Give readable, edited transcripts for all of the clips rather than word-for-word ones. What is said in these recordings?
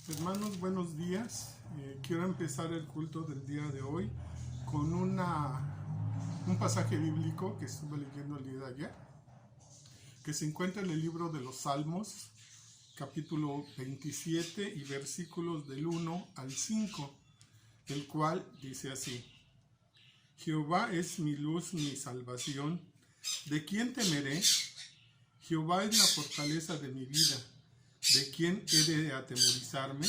Hermanos, buenos días. Quiero empezar el culto del día de hoy con un pasaje bíblico que estuve leyendo el día de ayer, que se encuentra en el libro de los Salmos, capítulo 27 y versículos del 1 al 5, el cual dice así: Jehová es mi luz, mi salvación. ¿De quién temeré? Jehová es la fortaleza de mi vida. ¿De quién he de atemorizarme?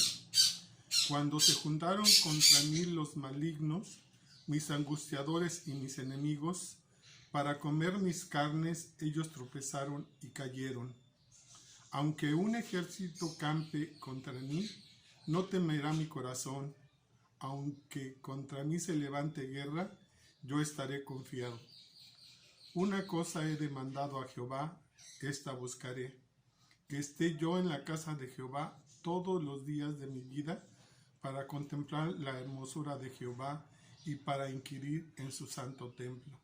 Cuando se juntaron contra mí los malignos, mis angustiadores y mis enemigos, para comer mis carnes, ellos tropezaron y cayeron. Aunque un ejército campe contra mí, no temerá mi corazón. Aunque contra mí se levante guerra, yo estaré confiado. Una cosa he demandado a Jehová, esta buscaré: que esté yo en la casa de Jehová todos los días de mi vida, para contemplar la hermosura de Jehová y para inquirir en su santo templo.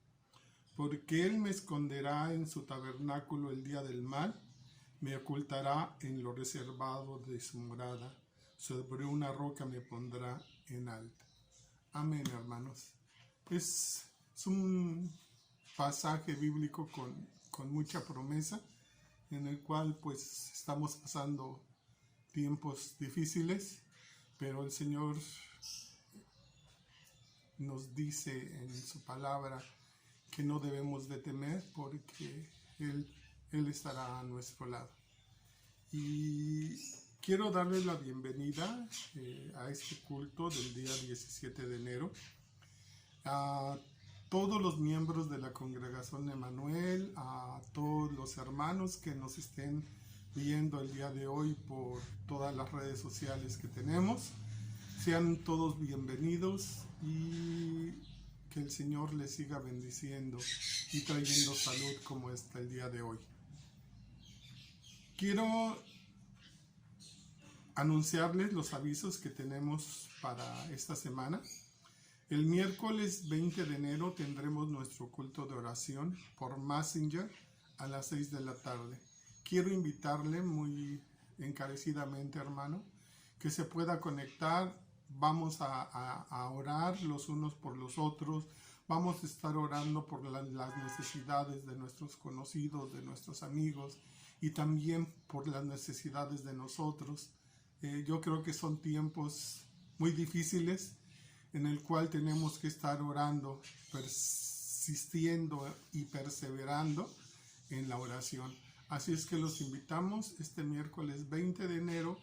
Porque él me esconderá en su tabernáculo el día del mal, me ocultará en lo reservado de su morada, sobre una roca me pondrá en alto. Amén, hermanos. Es un pasaje bíblico con mucha promesa, en el cual pues estamos pasando tiempos difíciles, pero el Señor nos dice en su palabra que no debemos de temer, porque Él estará a nuestro lado. Y quiero darle la bienvenida a este culto del día 17 de enero a todos los miembros de la congregación de Emanuel, a todos los hermanos que nos estén viendo el día de hoy por todas las redes sociales que tenemos. Sean todos bienvenidos y que el Señor les siga bendiciendo y trayendo salud como está el día de hoy. Quiero anunciarles los avisos que tenemos para esta semana. El miércoles 20 de enero tendremos nuestro culto de oración por Messenger a las 6 de la tarde. Quiero invitarle muy encarecidamente, hermano, que se pueda conectar. Vamos a orar los unos por los otros. Vamos a estar orando por las necesidades de nuestros conocidos, de nuestros amigos, y también por las necesidades de nosotros. Yo creo que son tiempos muy difíciles, en el cual tenemos que estar orando, persistiendo y perseverando en la oración. Así es que los invitamos este miércoles 20 de enero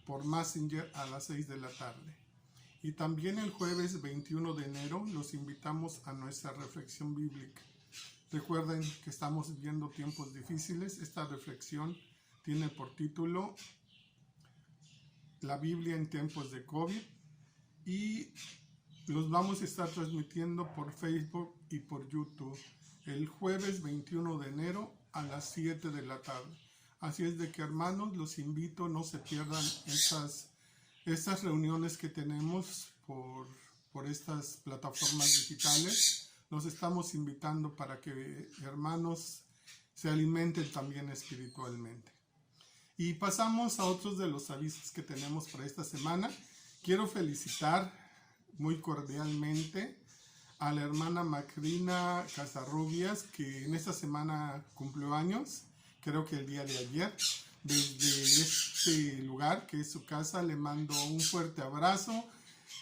por Messenger a las 6 de la tarde. Y también el jueves 21 de enero los invitamos a nuestra reflexión bíblica. Recuerden que estamos viviendo tiempos difíciles. Esta reflexión tiene por título La Biblia en tiempos de COVID, y los vamos a estar transmitiendo por Facebook y por YouTube el jueves 21 de enero a las 7 de la tarde. Así es de que, hermanos, los invito, no se pierdan estas reuniones que tenemos por estas plataformas digitales. Los estamos invitando para que, hermanos, se alimenten también espiritualmente. Y pasamos a otros de los avisos que tenemos para esta semana. Quiero felicitar muy cordialmente a la hermana Macrina Casarrubias, que en esta semana cumplió años, creo que el día de ayer. Desde este lugar, que es su casa, le mando un fuerte abrazo,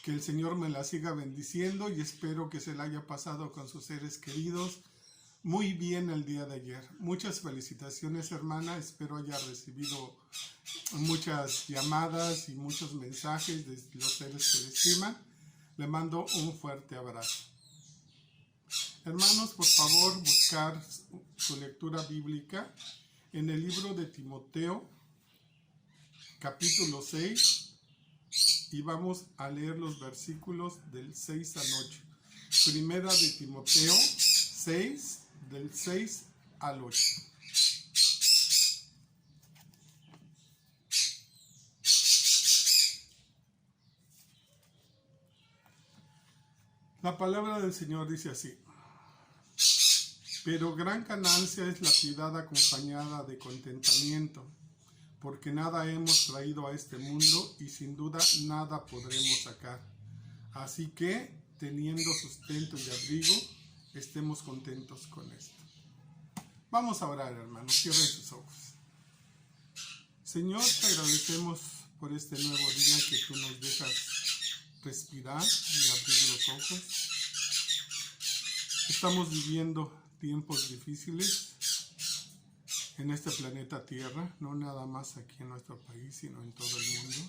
que el Señor me la siga bendiciendo, y espero que se la haya pasado con sus seres queridos muy bien el día de ayer. Muchas felicitaciones, hermana. Espero haya recibido muchas llamadas y muchos mensajes de los seres que le estiman. Le mando un fuerte abrazo. Hermanos, por favor, buscar su lectura bíblica en el libro de Timoteo, capítulo 6, y vamos a leer los versículos del 6 al 8. Primera de Timoteo 6, del 6 al 8. La palabra del Señor dice así: Pero gran ganancia es la piedad acompañada de contentamiento, porque nada hemos traído a este mundo y sin duda nada podremos sacar. Así que, teniendo sustento y abrigo, estemos contentos con esto. Vamos a orar, hermanos. Cierren sus ojos. Señor, te agradecemos por este nuevo día que tú nos dejas respirar y abrir los ojos. Estamos viviendo tiempos difíciles en este planeta Tierra, no nada más aquí en nuestro país, sino en todo el mundo.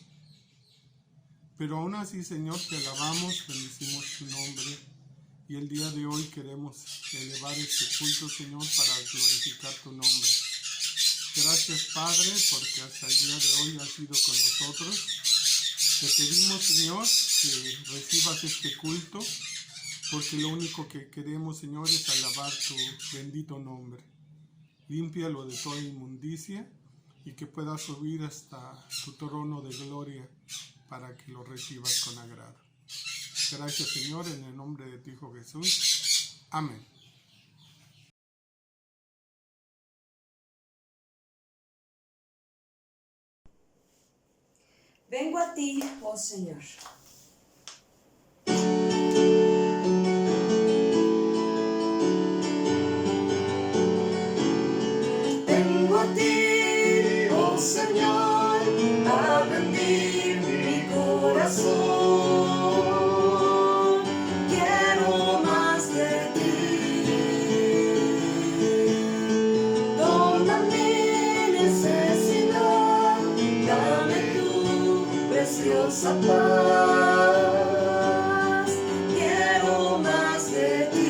Pero aún así, Señor, te alabamos, bendecimos tu nombre, y el día de hoy queremos elevar este culto, Señor, para glorificar tu nombre. Gracias, Padre, porque hasta el día de hoy has sido con nosotros. Te pedimos, Señor, que recibas este culto, porque lo único que queremos, Señor, es alabar tu bendito nombre. Límpialo de toda inmundicia y que pueda subir hasta tu trono de gloria para que lo recibas con agrado. Gracias, Señor, en el nombre de tu Hijo Jesús. Amén. Vengo a ti, oh Señor. Vengo a ti, oh Señor, a rendir mi corazón. Quiero más de ti. Toma mi necesidad, dame tu preciosa paz. Quiero más de ti.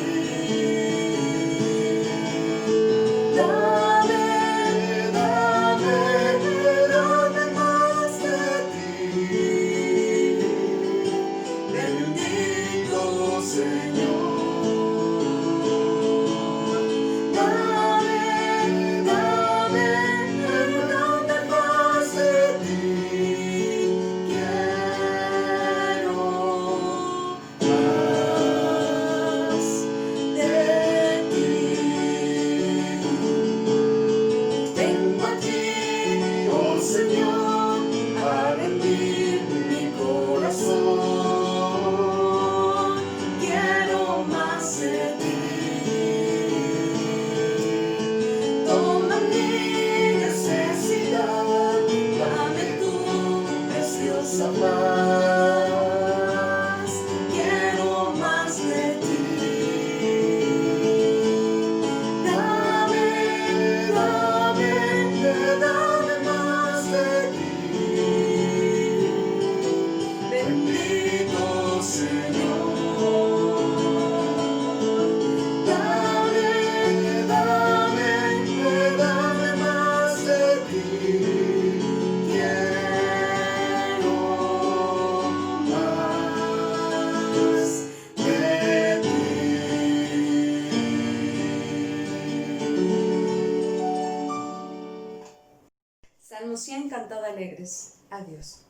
Salmo 100, cantad alegres. Adiós.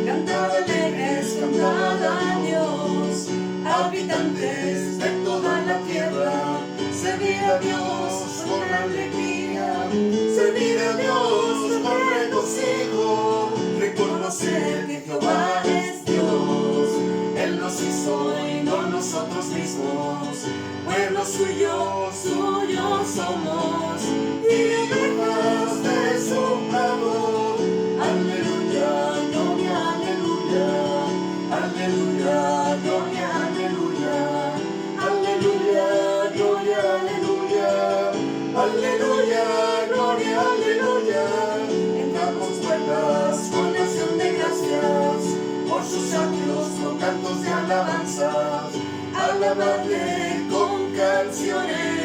Cantad alegres, cantad a Dios, habitantes de toda la tierra. Servir a Dios con alegría, servir a Dios con regocijo. Reconocer que Jehová es Dios, Él nos hizo y no nosotros mismos. Pueblo suyo, suyo somos, y ovejas de su prado. Aleluya, gloria, aleluya, aleluya, gloria, aleluya, aleluya, gloria, aleluya, aleluya, gloria, aleluya. Entramos puertas con acción de gracias, por sus atrios con cantos de alabanza, alabadle con canciones.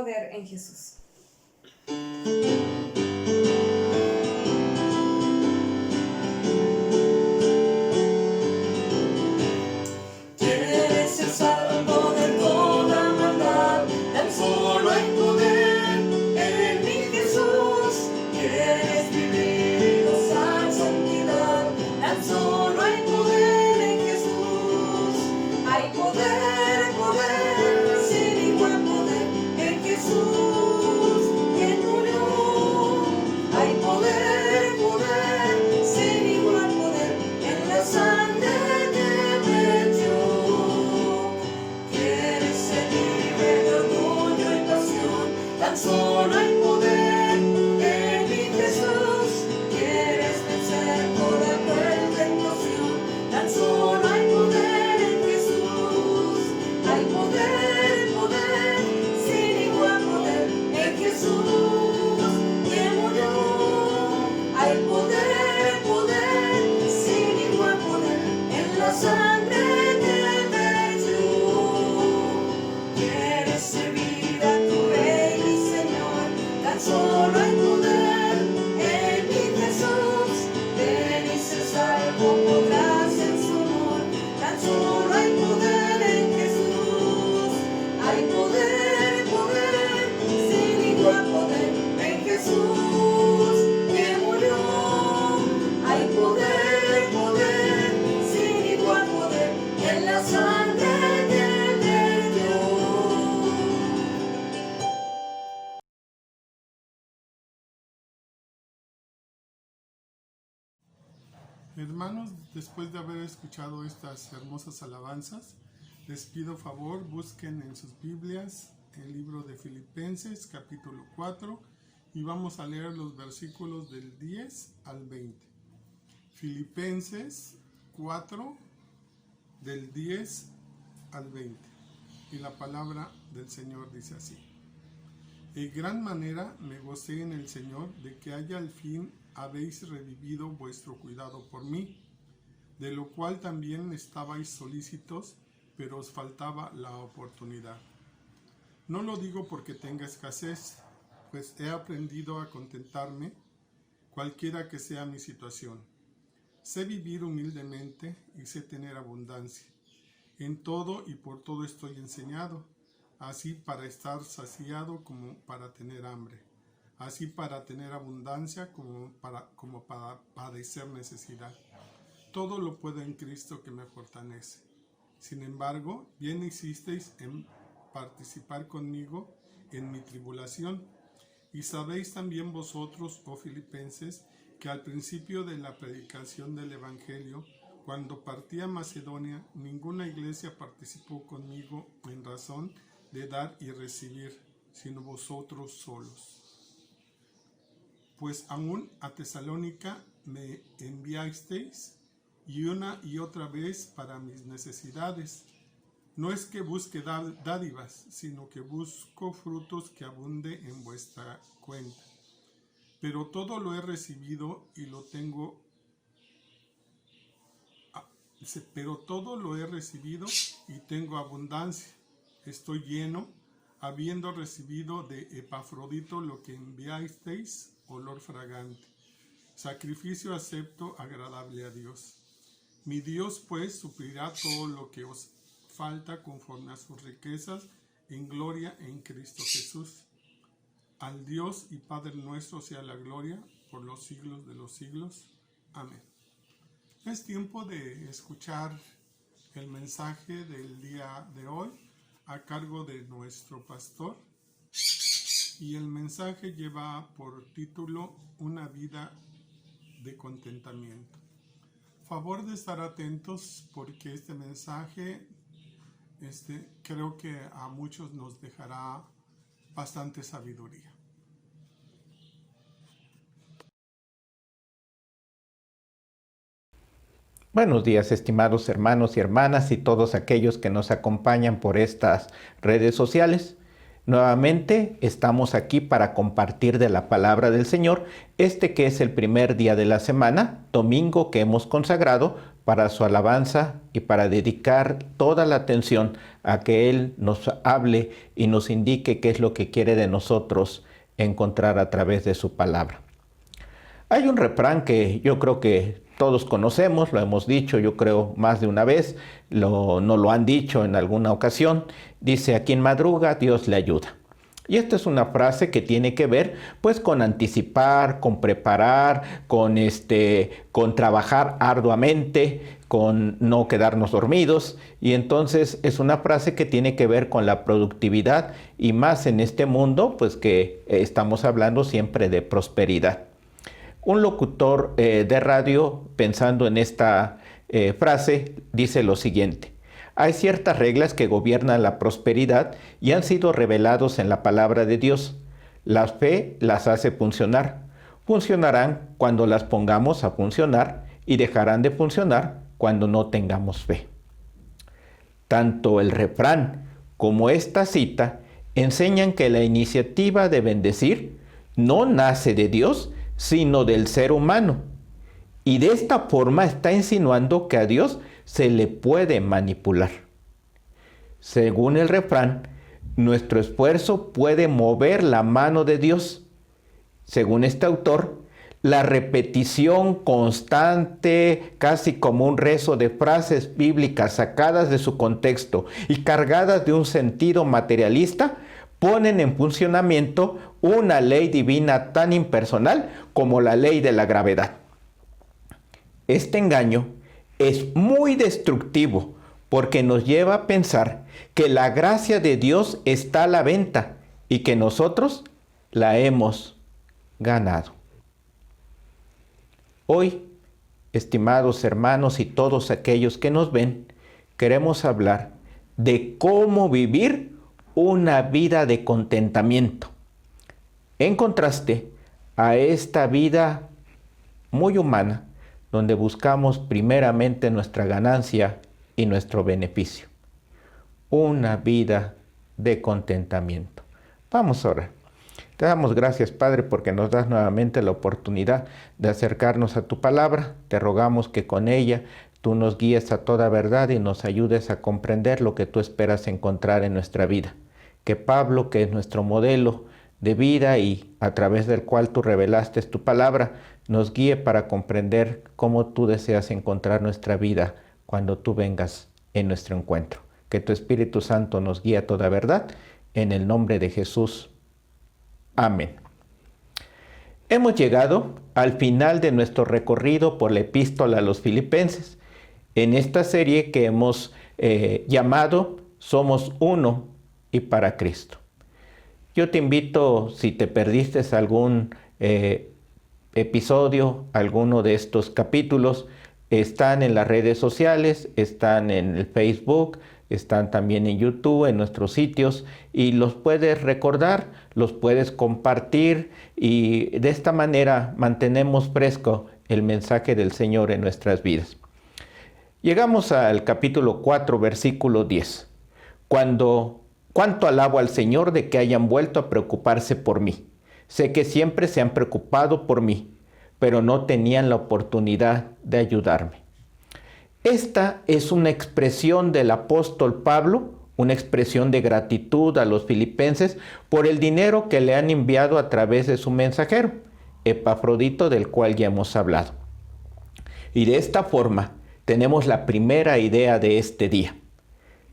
poder en Jesús. Quieres ser salvo de toda maldad, tan solo hay poder en mi Jesús. Quieres vivir y gozar santidad, tan solo hay poder en Jesús. Hay poder, poder, sin igual poder en Jesús, quien murió. Hay poder, poder, sin igual poder en la sangre que vertió. Quieres ser libre de orgullo y pasión, tan solo hay poder en mi Jesús. Quieres vencer toda cruel tentación, tan solo hay poder en Jesús. Hay poder, poder, sin igual poder en Jesús, quien murió. Hay poder, poder, sin igual poder en la sangre que vertió. Quieres servir a tu Rey y Señor, tan solo hay poder en mi Jesús. Ven y sé salvo por gracia en su amor, tan solo hay poder en Jesús. Hay poder, poder, sin igual poder en Jesús, que murió. Hay poder, poder, sin igual poder en la sangre que vertió. Hermanos, después de haber escuchado estas hermosas alabanzas, les pido favor, busquen en sus Biblias el libro de Filipenses, capítulo 4, y vamos a leer los versículos del 10 al 20. Filipenses 4, del 10 al 20. Y la palabra del Señor dice así: En gran manera me gocé en el Señor de que haya al fin habéis revivido vuestro cuidado por mí, de lo cual también estabais solícitos, pero os faltaba la oportunidad. No lo digo porque tenga escasez, pues he aprendido a contentarme, cualquiera que sea mi situación. Sé vivir humildemente y sé tener abundancia. En todo y por todo estoy enseñado, así para estar saciado como para tener hambre, así para tener abundancia como para padecer necesidad. Todo lo puedo en Cristo que me fortalece. Sin embargo, bien hicisteis en participar conmigo en mi tribulación. Y sabéis también vosotros, oh Filipenses, que al principio de la predicación del Evangelio, cuando partí a Macedonia, ninguna iglesia participó conmigo en razón de dar y recibir, sino vosotros solos. Pues aún a Tesalónica me enviasteis, y una y otra vez para mis necesidades. No es que busque dádivas, sino que busco frutos que abunde en vuestra cuenta. Pero todo lo he recibido y lo tengo. Pero todo lo he recibido y tengo abundancia. Estoy lleno, habiendo recibido de Epafrodito lo que enviasteis, olor fragante, sacrificio acepto, agradable a Dios. Mi Dios pues suplirá todo lo que os falta conforme a sus riquezas en gloria en Cristo Jesús. Al Dios y Padre nuestro sea la gloria por los siglos de los siglos. Amén. Es tiempo de escuchar el mensaje del día de hoy a cargo de nuestro pastor, y el mensaje lleva por título Una vida de contentamiento. Favor de estar atentos porque este mensaje creo que a muchos nos dejará bastante sabiduría. Buenos días, estimados hermanos y hermanas y todos aquellos que nos acompañan por estas redes sociales. Nuevamente estamos aquí para compartir de la palabra del Señor, que es el primer día de la semana, domingo que hemos consagrado para su alabanza y para dedicar toda la atención a que Él nos hable y nos indique qué es lo que quiere de nosotros encontrar a través de su palabra. Hay un refrán que yo creo que todos conocemos, lo hemos dicho yo creo más de una vez, no lo han dicho en alguna ocasión, dice: a quien madruga Dios le ayuda. Y esta es una frase que tiene que ver pues con anticipar, con preparar, con trabajar arduamente, con no quedarnos dormidos. Y entonces es una frase que tiene que ver con la productividad y más en este mundo pues que estamos hablando siempre de prosperidad. Un locutor de radio, pensando en esta frase, dice lo siguiente: hay ciertas reglas que gobiernan la prosperidad y han sido revelados en la palabra de Dios. La fe las hace funcionar. Funcionarán cuando las pongamos a funcionar y dejarán de funcionar cuando no tengamos fe. Tanto el refrán como esta cita enseñan que la iniciativa de bendecir no nace de Dios, sino del ser humano. Y de esta forma está insinuando que a Dios se le puede manipular. Según el refrán, nuestro esfuerzo puede mover la mano de Dios. Según este autor, la repetición constante, casi como un rezo de frases bíblicas sacadas de su contexto y cargadas de un sentido materialista, ponen en funcionamiento una ley divina tan impersonal como la ley de la gravedad. Este engaño es muy destructivo porque nos lleva a pensar que la gracia de Dios está a la venta y que nosotros la hemos ganado. Hoy, estimados hermanos y todos aquellos que nos ven, queremos hablar de cómo vivir una vida de contentamiento, en contraste a esta vida muy humana, donde buscamos primeramente nuestra ganancia y nuestro beneficio. Una vida de contentamiento. Vamos a orar. Te damos gracias, Padre, porque nos das nuevamente la oportunidad de acercarnos a tu palabra. Te rogamos que con ella tú nos guíes a toda verdad y nos ayudes a comprender lo que tú esperas encontrar en nuestra vida. Que Pablo, que es nuestro modelo de vida y a través del cual tú revelaste tu palabra, nos guíe para comprender cómo tú deseas encontrar nuestra vida cuando tú vengas en nuestro encuentro. Que tu Espíritu Santo nos guíe a toda verdad, en el nombre de Jesús. Amén. Hemos llegado al final de nuestro recorrido por la epístola a los Filipenses, en esta serie que hemos llamado Somos Uno y para Cristo. Yo te invito, si te perdiste algún episodio, alguno de estos capítulos, están en las redes sociales, están en el Facebook, están también en YouTube, en nuestros sitios, y los puedes recordar, los puedes compartir, y de esta manera mantenemos fresco el mensaje del Señor en nuestras vidas. Llegamos al capítulo 4, versículo 10. Cuánto alabo al Señor de que hayan vuelto a preocuparse por mí. Sé que siempre se han preocupado por mí, pero no tenían la oportunidad de ayudarme. Esta es una expresión del apóstol Pablo, una expresión de gratitud a los filipenses por el dinero que le han enviado a través de su mensajero, Epafrodito, del cual ya hemos hablado. Y de esta forma tenemos la primera idea de este día: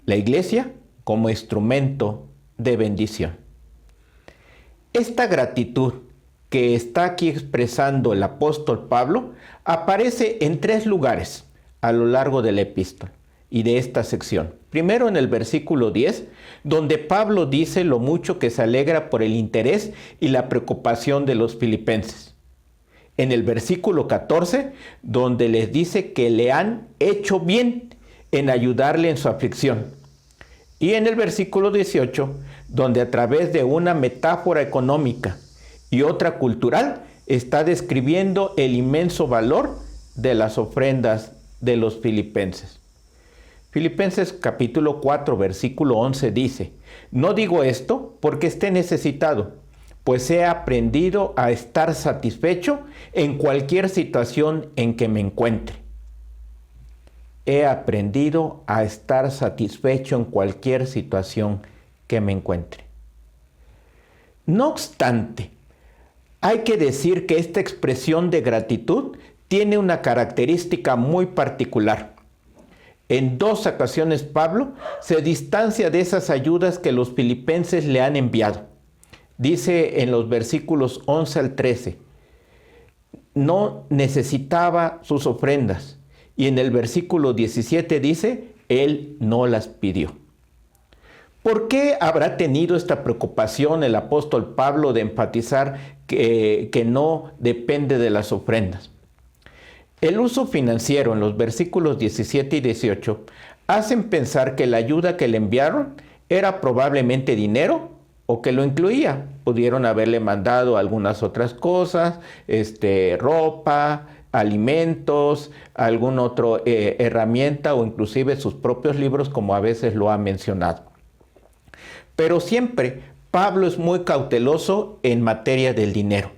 la iglesia como instrumento de bendición. Esta gratitud que está aquí expresando el apóstol Pablo aparece en 3 lugares a lo largo de la epístola y de esta sección. Primero en el versículo 10, donde Pablo dice lo mucho que se alegra por el interés y la preocupación de los filipenses. En el versículo 14, donde les dice que le han hecho bien en ayudarle en su aflicción. Y en el versículo 18, donde a través de una metáfora económica y otra cultural, está describiendo el inmenso valor de las ofrendas de los filipenses. Filipenses capítulo 4, versículo 11 dice: no digo esto porque esté necesitado, pues he aprendido a estar satisfecho en cualquier situación en que me encuentre. he aprendido a estar satisfecho en cualquier situación que me encuentre. No obstante, hay que decir que esta expresión de gratitud tiene una característica muy particular. En 2 ocasiones Pablo se distancia de esas ayudas que los filipenses le han enviado. Dice en los versículos 11 al 13, no necesitaba sus ofrendas. Y en el versículo 17 dice, él no las pidió. ¿Por qué habrá tenido esta preocupación el apóstol Pablo de enfatizar que no depende de las ofrendas? El uso financiero en los versículos 17 y 18 hacen pensar que la ayuda que le enviaron era probablemente dinero o que lo incluía. Pudieron haberle mandado algunas otras cosas, ropa, alimentos, alguna otra herramienta o inclusive sus propios libros, como a veces lo ha mencionado. Pero siempre Pablo es muy cauteloso en materia del dinero.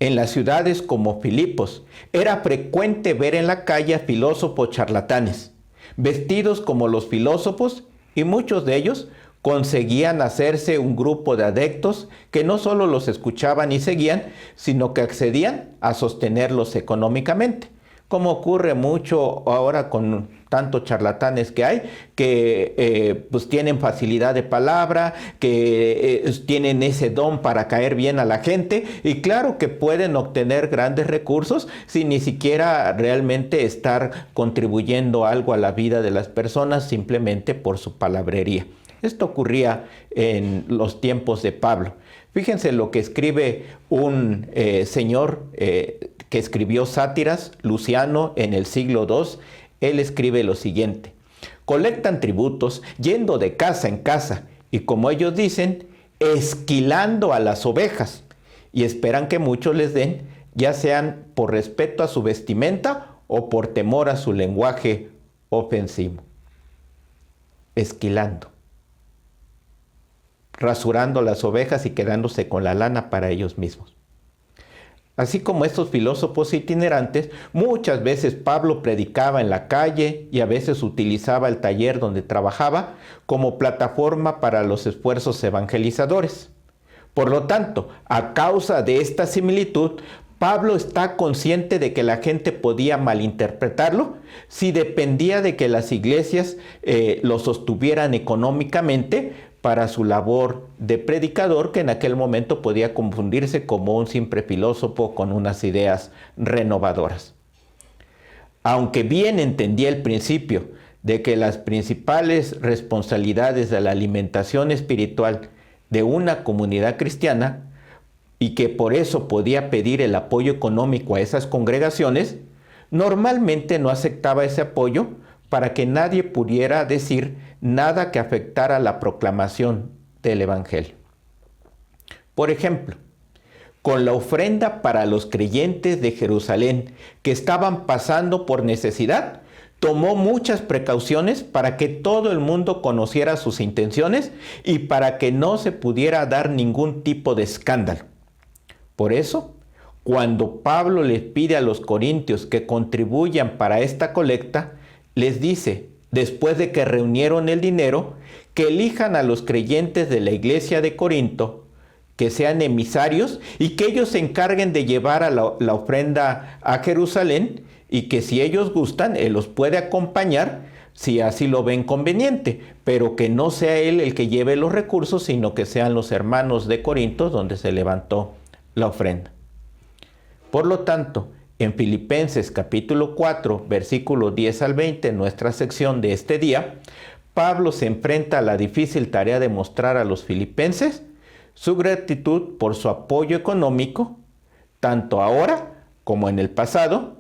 En las ciudades como Filipos era frecuente ver en la calle a filósofos charlatanes, vestidos como los filósofos, y muchos de ellos conseguían hacerse un grupo de adeptos que no solo los escuchaban y seguían, sino que accedían a sostenerlos económicamente, como ocurre mucho ahora con tantos charlatanes que hay, que pues tienen facilidad de palabra, que tienen ese don para caer bien a la gente, y claro que pueden obtener grandes recursos sin ni siquiera realmente estar contribuyendo algo a la vida de las personas simplemente por su palabrería. Esto ocurría en los tiempos de Pablo. Fíjense lo que escribe un señor que escribió sátiras, Luciano, en el siglo II. Él escribe lo siguiente: colectan tributos yendo de casa en casa y, como ellos dicen, esquilando a las ovejas, y esperan que muchos les den, ya sean por respeto a su vestimenta o por temor a su lenguaje ofensivo. Esquilando, rasurando las ovejas y quedándose con la lana para ellos mismos. Así como estos filósofos itinerantes, muchas veces Pablo predicaba en la calle y a veces utilizaba el taller donde trabajaba como plataforma para los esfuerzos evangelizadores. Por lo tanto, a causa de esta similitud, Pablo está consciente de que la gente podía malinterpretarlo si dependía de que las iglesias lo sostuvieran económicamente para su labor de predicador, que en aquel momento podía confundirse como un simple filósofo con unas ideas renovadoras. Aunque bien entendía el principio de que las principales responsabilidades de la alimentación espiritual de una comunidad cristiana, y que por eso podía pedir el apoyo económico a esas congregaciones, normalmente no aceptaba ese apoyo para que nadie pudiera decir nada que afectara la proclamación del Evangelio. Por ejemplo, con la ofrenda para los creyentes de Jerusalén que estaban pasando por necesidad, tomó muchas precauciones para que todo el mundo conociera sus intenciones y para que no se pudiera dar ningún tipo de escándalo. Por eso, cuando Pablo les pide a los corintios que contribuyan para esta colecta, les dice, después de que reunieron el dinero, que elijan a los creyentes de la iglesia de Corinto, que sean emisarios y que ellos se encarguen de llevar a la ofrenda a Jerusalén, y que si ellos gustan, él los puede acompañar si así lo ven conveniente, pero que no sea él el que lleve los recursos, sino que sean los hermanos de Corinto donde se levantó la ofrenda. Por lo tanto, en Filipenses capítulo 4, versículo 10 al 20, en nuestra sección de este día, Pablo se enfrenta a la difícil tarea de mostrar a los filipenses su gratitud por su apoyo económico, tanto ahora como en el pasado,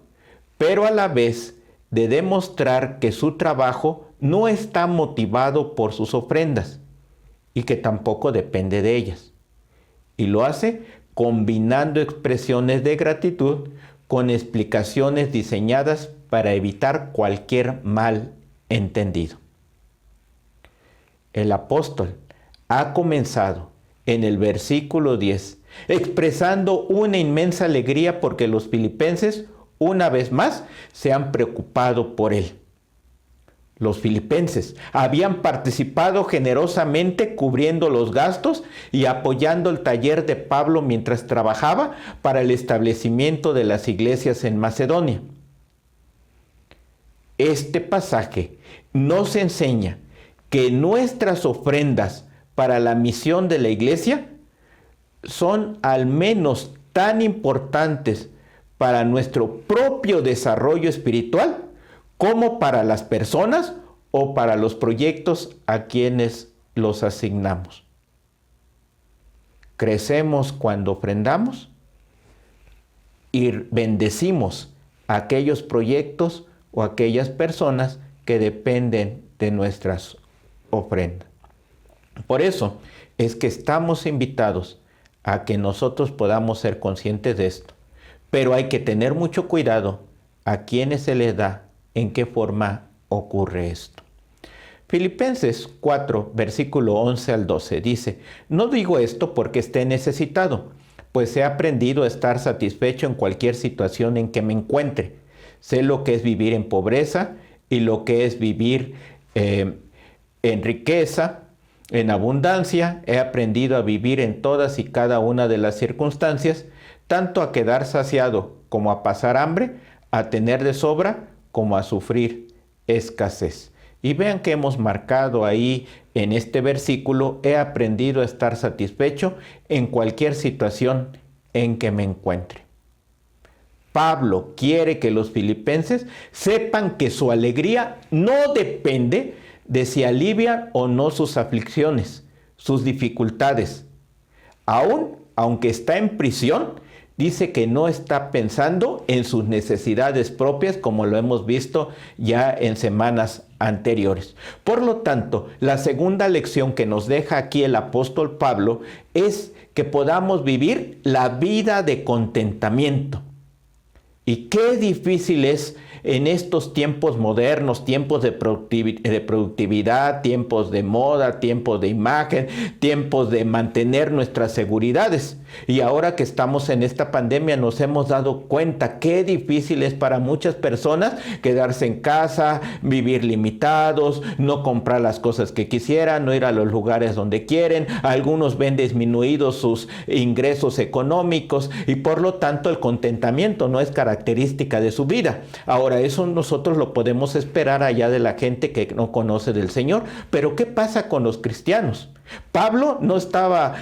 pero a la vez de demostrar que su trabajo no está motivado por sus ofrendas y que tampoco depende de ellas. Y lo hace combinando expresiones de gratitud con explicaciones diseñadas para evitar cualquier mal entendido. El apóstol ha comenzado en el versículo 10 expresando una inmensa alegría porque los filipenses una vez más se han preocupado por él. Los filipenses habían participado generosamente cubriendo los gastos y apoyando el taller de Pablo mientras trabajaba para el establecimiento de las iglesias en Macedonia. Este pasaje nos enseña que nuestras ofrendas para la misión de la iglesia son al menos tan importantes para nuestro propio desarrollo espiritual como para las personas o para los proyectos a quienes los asignamos. Crecemos cuando ofrendamos y bendecimos a aquellos proyectos o aquellas personas que dependen de nuestras ofrendas. Por eso es que estamos invitados a que nosotros podamos ser conscientes de esto. Pero hay que tener mucho cuidado a quienes se les da, en qué forma ocurre esto. Filipenses 4, versículo 11 al 12 dice: no digo esto porque esté necesitado, pues he aprendido a estar satisfecho en cualquier situación en que me encuentre. Sé lo que es vivir en pobreza y lo que es vivir en riqueza, en abundancia. He aprendido a vivir en todas y cada una de las circunstancias, tanto a quedar saciado como a pasar hambre, a tener de sobra como a sufrir escasez. Y vean que hemos marcado ahí en este versículo: he aprendido a estar satisfecho en cualquier situación en que me encuentre. Pablo quiere que los filipenses sepan que su alegría no depende de si alivian o no sus aflicciones, sus dificultades. Aunque está en prisión, dice que no está pensando en sus necesidades propias, como lo hemos visto ya en semanas anteriores. Por lo tanto, la segunda lección que nos deja aquí el apóstol Pablo es que podamos vivir la vida de contentamiento. Y qué difícil es en estos tiempos modernos, tiempos de productividad, tiempos de moda, tiempos de imagen, tiempos de mantener nuestras seguridades. Y ahora que estamos en esta pandemia nos hemos dado cuenta qué difícil es para muchas personas quedarse en casa, vivir limitados, no comprar las cosas que quisieran, no ir a los lugares donde quieren. Algunos ven disminuidos sus ingresos económicos y por lo tanto el contentamiento no es característica de su vida. Ahora, eso nosotros lo podemos esperar allá de la gente que no conoce del Señor. Pero ¿qué pasa con los cristianos? Pablo estaba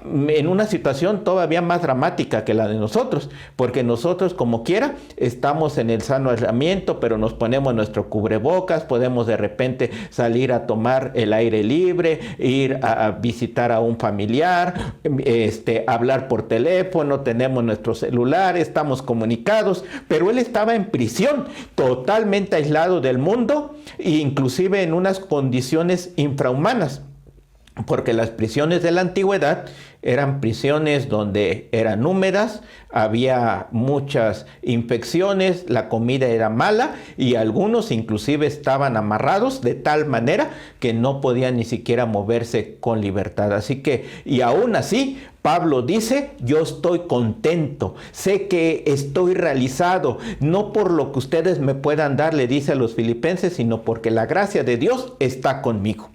en una situación todavía más dramática que la de nosotros, porque nosotros como quiera estamos en el sano aislamiento, pero nos ponemos nuestro cubrebocas, podemos de repente salir a tomar el aire libre, ir a visitar a un familiar, hablar por teléfono, tenemos nuestro celular, estamos comunicados, pero él estaba en prisión, totalmente aislado del mundo e inclusive en unas condiciones infrahumanas. Porque las prisiones de la antigüedad eran prisiones donde eran húmedas, había muchas infecciones, la comida era mala y algunos inclusive estaban amarrados de tal manera que no podían ni siquiera moverse con libertad. Así que, y aún así, Pablo dice: yo estoy contento, sé que estoy realizado, no por lo que ustedes me puedan dar, le dice a los filipenses, sino porque la gracia de Dios está conmigo.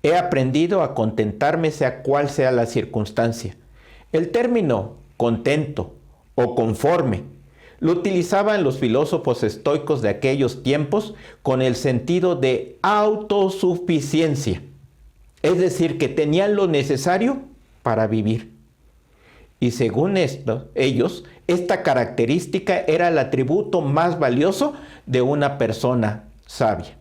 He aprendido a contentarme sea cual sea la circunstancia. El término contento o conforme lo utilizaban los filósofos estoicos de aquellos tiempos con el sentido de autosuficiencia. Es decir, que tenían lo necesario para vivir. Y según ellos, esta característica era el atributo más valioso de una persona sabia.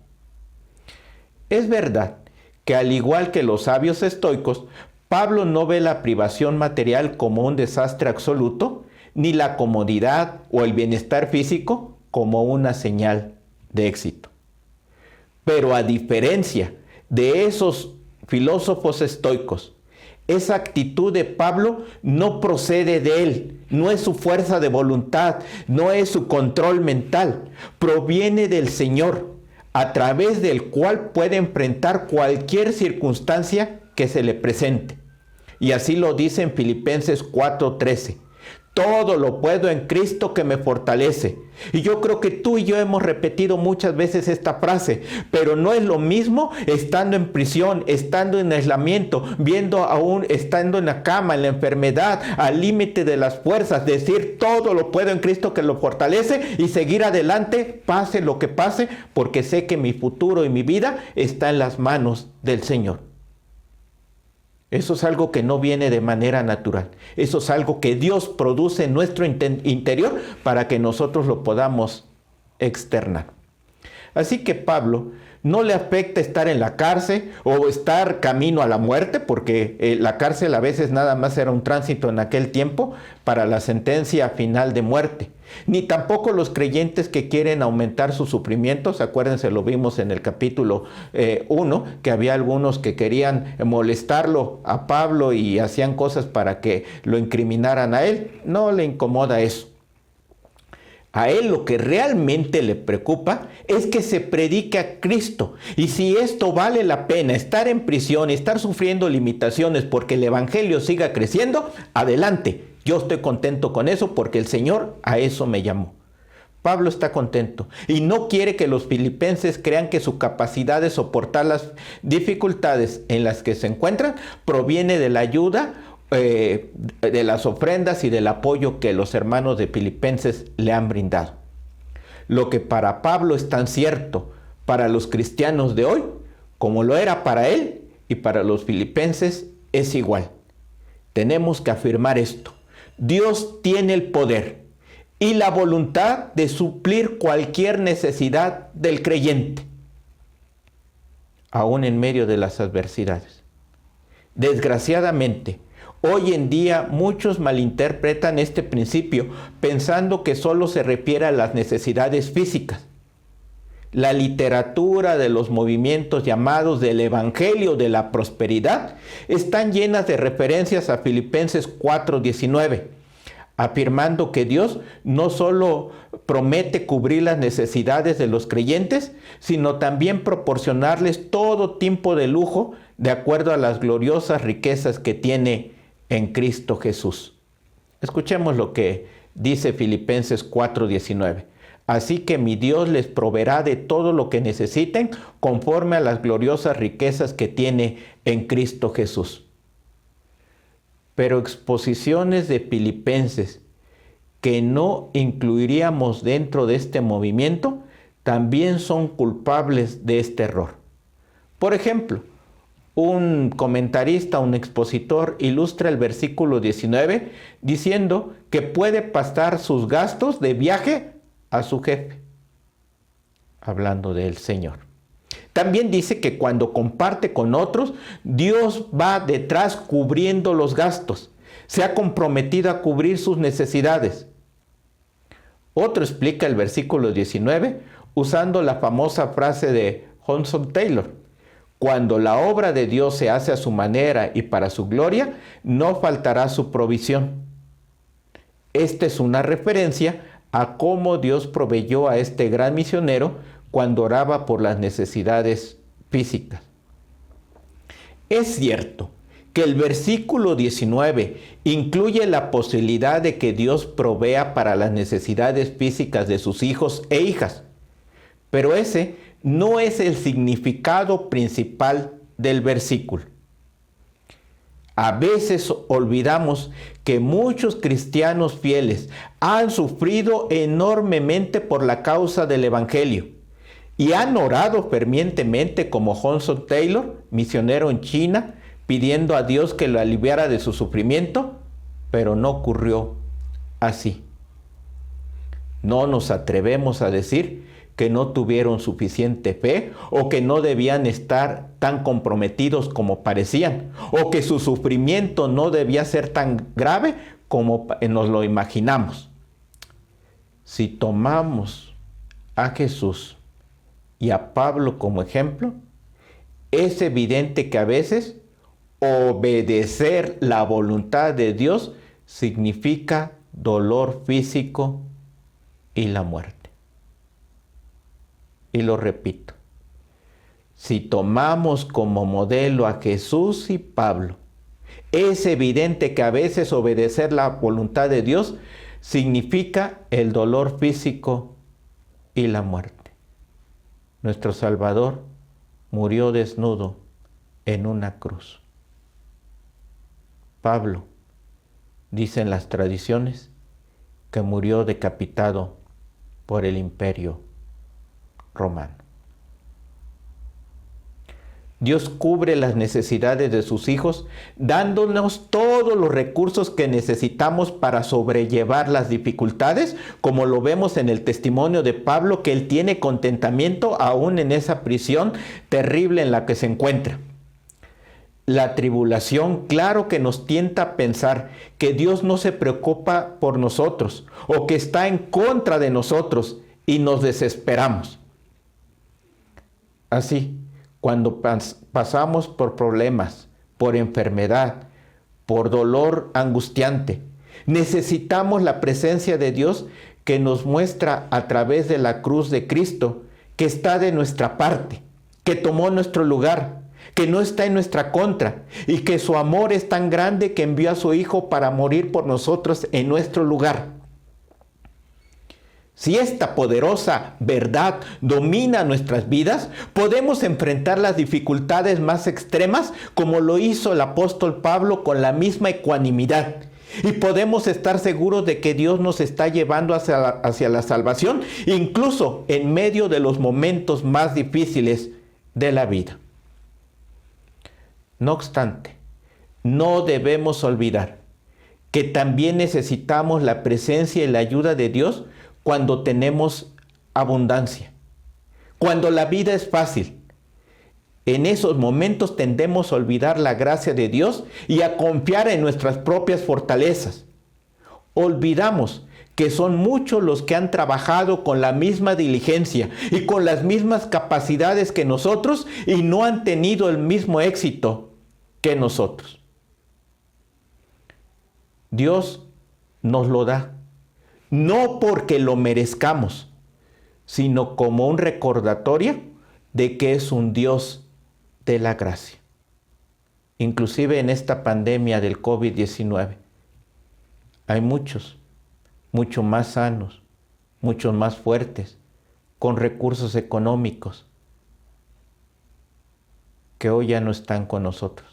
Es verdad que al igual que los sabios estoicos, Pablo no ve la privación material como un desastre absoluto, ni la comodidad o el bienestar físico como una señal de éxito. Pero a diferencia de esos filósofos estoicos, esa actitud de Pablo no procede de él, no es su fuerza de voluntad, no es su control mental, proviene del Señor, a través del cual puede enfrentar cualquier circunstancia que se le presente. Y así lo dice en Filipenses 4:13. Todo lo puedo en Cristo que me fortalece. Y yo creo que tú y yo hemos repetido muchas veces esta frase, pero no es lo mismo estando en prisión, estando en aislamiento, viendo aún, estando en la cama, en la enfermedad, al límite de las fuerzas, decir todo lo puedo en Cristo que lo fortalece y seguir adelante, pase lo que pase, porque sé que mi futuro y mi vida está en las manos del Señor. Eso es algo que no viene de manera natural. Eso es algo que Dios produce en nuestro interior para que nosotros lo podamos externar. Así que Pablo no le afecta estar en la cárcel o estar camino a la muerte, porque la cárcel a veces nada más era un tránsito en aquel tiempo para la sentencia final de muerte. Ni tampoco los creyentes que quieren aumentar sus sufrimientos. Acuérdense, lo vimos en el capítulo 1, que había algunos que querían molestarlo a Pablo y hacían cosas para que lo incriminaran a él. No le incomoda eso. A él lo que realmente le preocupa es que se predique a Cristo. Y si esto vale la pena, estar en prisión y estar sufriendo limitaciones porque el evangelio siga creciendo, adelante. Yo estoy contento con eso porque el Señor a eso me llamó. Pablo está contento y no quiere que los filipenses crean que su capacidad de soportar las dificultades en las que se encuentran proviene de la ayuda, de las ofrendas y del apoyo que los hermanos de Filipenses le han brindado. Lo que para Pablo es tan cierto para los cristianos de hoy, como lo era para él y para los filipenses, es igual. Tenemos que afirmar esto. Dios tiene el poder y la voluntad de suplir cualquier necesidad del creyente, aún en medio de las adversidades. Desgraciadamente, hoy en día muchos malinterpretan este principio pensando que solo se refiere a las necesidades físicas. La literatura de los movimientos llamados del Evangelio de la Prosperidad están llenas de referencias a Filipenses 4:19, afirmando que Dios no solo promete cubrir las necesidades de los creyentes, sino también proporcionarles todo tipo de lujo de acuerdo a las gloriosas riquezas que tiene en Cristo Jesús. Escuchemos lo que dice Filipenses 4:19. Así que mi Dios les proveerá de todo lo que necesiten conforme a las gloriosas riquezas que tiene en Cristo Jesús. Pero exposiciones de Filipenses que no incluiríamos dentro de este movimiento también son culpables de este error. Por ejemplo, un comentarista, un expositor, ilustra el versículo 19 diciendo que puede pasar sus gastos de viaje a su jefe, hablando del Señor. También dice que cuando comparte con otros, Dios va detrás cubriendo los gastos. Se ha comprometido a cubrir sus necesidades. Otro explica el versículo 19 usando la famosa frase de Hudson Taylor: cuando la obra de Dios se hace a su manera y para su gloria, no faltará su provisión. Esta es una referencia a cómo Dios proveyó a este gran misionero cuando oraba por las necesidades físicas. Es cierto que el versículo 19 incluye la posibilidad de que Dios provea para las necesidades físicas de sus hijos e hijas, pero ese no es el significado principal del versículo. A veces olvidamos que muchos cristianos fieles han sufrido enormemente por la causa del Evangelio y han orado fervientemente como Hudson Taylor, misionero en China, pidiendo a Dios que lo aliviara de su sufrimiento, pero no ocurrió así. No nos atrevemos a decir que no tuvieron suficiente fe o que no debían estar tan comprometidos como parecían, o que su sufrimiento no debía ser tan grave como nos lo imaginamos. Si tomamos a Jesús y a Pablo como ejemplo, es evidente que a veces obedecer la voluntad de Dios significa dolor físico y la muerte. Y lo repito, si tomamos como modelo a Jesús y Pablo Es evidente que a veces obedecer la voluntad de Dios significa el dolor físico y la muerte. Nuestro Salvador murió desnudo en una cruz. Pablo, dicen las tradiciones, que murió decapitado por el Imperio Romano. Dios cubre las necesidades de sus hijos, dándonos todos los recursos que necesitamos para sobrellevar las dificultades, como lo vemos en el testimonio de Pablo, que él tiene contentamiento aún en esa prisión terrible en la que se encuentra. La tribulación, claro que nos tienta a pensar que Dios no se preocupa por nosotros o que está en contra de nosotros y nos desesperamos. Así, cuando pasamos por problemas, por enfermedad, por dolor angustiante, necesitamos la presencia de Dios que nos muestra a través de la cruz de Cristo que está de nuestra parte, que tomó nuestro lugar, que no está en nuestra contra y que su amor es tan grande que envió a su Hijo para morir por nosotros en nuestro lugar. Si esta poderosa verdad domina nuestras vidas, podemos enfrentar las dificultades más extremas como lo hizo el apóstol Pablo con la misma ecuanimidad. Y podemos estar seguros de que Dios nos está llevando hacia la salvación, incluso en medio de los momentos más difíciles de la vida. No obstante, no debemos olvidar que también necesitamos la presencia y la ayuda de Dios cuando tenemos abundancia, cuando la vida es fácil. En esos momentos tendemos a olvidar la gracia de Dios y a confiar en nuestras propias fortalezas. Olvidamos que son muchos los que han trabajado con la misma diligencia y con las mismas capacidades que nosotros y no han tenido el mismo éxito que nosotros. Dios nos lo da, no porque lo merezcamos, sino como un recordatorio de que es un Dios de la gracia. Inclusive en esta pandemia del COVID-19, hay muchos más sanos, muchos más fuertes, con recursos económicos, que hoy ya no están con nosotros.